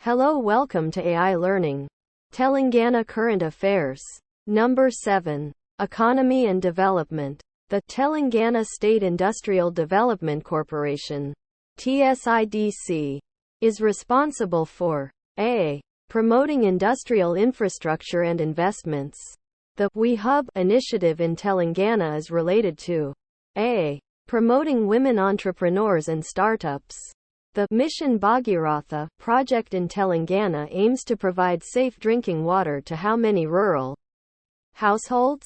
Hello, welcome to AI Learning. Telangana Current Affairs. Number 7. Economy and Development. The Telangana State Industrial Development Corporation, TSIDC, is responsible for a. Promoting industrial infrastructure and investments. The We Hub initiative in Telangana is related to a. Promoting women entrepreneurs and startups. The Mission Bhagiratha project in Telangana aims to provide safe drinking water to how many rural households?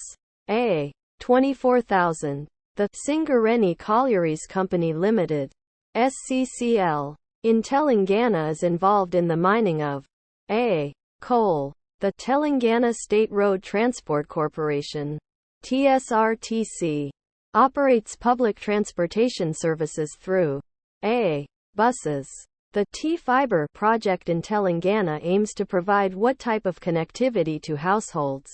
A. 24,000. The Singareni Collieries Company Limited, SCCL, in Telangana is involved in the mining of a. Coal. The Telangana State Road Transport Corporation, TSRTC, operates public transportation services through a. Buses. The T-Fiber project in Telangana aims to provide what type of connectivity to households?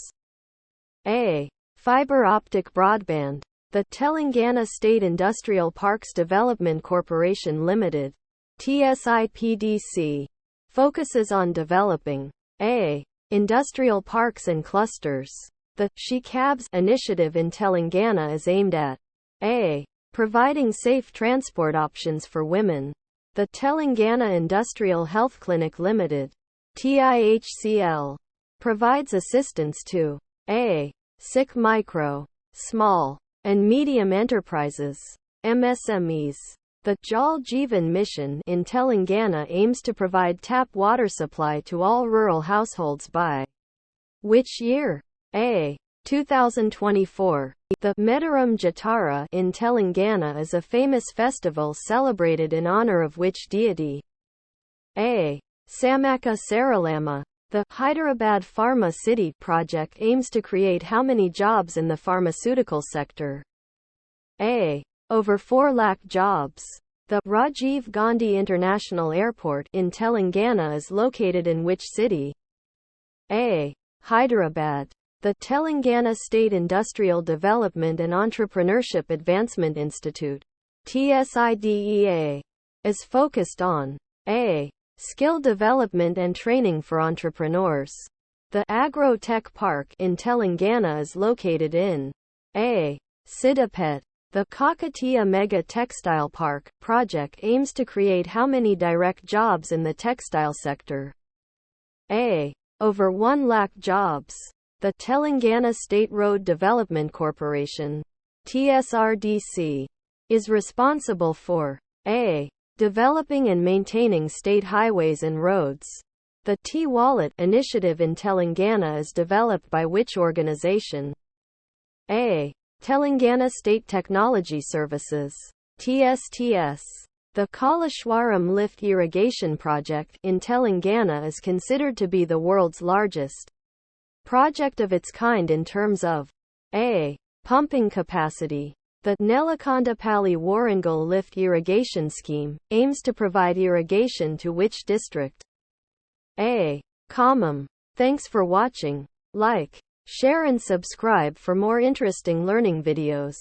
A. Fiber optic broadband. The Telangana State Industrial Parks Development Corporation Limited, TSIPDC, focuses on developing a. Industrial parks and clusters. The She Cabs initiative in Telangana is aimed at a. Providing safe transport options for women. The Telangana Industrial Health Clinic Limited, TIHCL, provides assistance to a. SIC micro, small, and medium enterprises, MSMEs. The Jal Jeevan Mission in Telangana aims to provide tap water supply to all rural households by which year? A. 2024. The Medaram Jatara in Telangana is a famous festival celebrated in honor of which deity? A. Samaka Saralama. The Hyderabad Pharma City project aims to create how many jobs in the pharmaceutical sector? A. Over 4 lakh jobs. The Rajiv Gandhi International Airport in Telangana is located in which city? A. Hyderabad. The Telangana State Industrial Development and Entrepreneurship Advancement Institute, TSIDEA, is focused on a. Skill development and training for entrepreneurs. The Agro-Tech Park in Telangana is located in a. Siddipet. The Kakatiya Mega Textile Park project aims to create how many direct jobs in the textile sector? A. Over 1 lakh jobs. The Telangana State Road Development Corporation, TSRDC, is responsible for a. Developing and maintaining state highways and roads. The T-Wallet initiative in Telangana is developed by which organization? A. Telangana State Technology Services, TSTS. The Kaleshwaram Lift Irrigation Project in Telangana is considered to be the world's largest project of its kind in terms of a. Pumping capacity. The Nelakondapalli Warangal Lift Irrigation Scheme aims to provide irrigation to which district? A. Khammam. Thanks for watching. Like, share and subscribe for more interesting learning videos.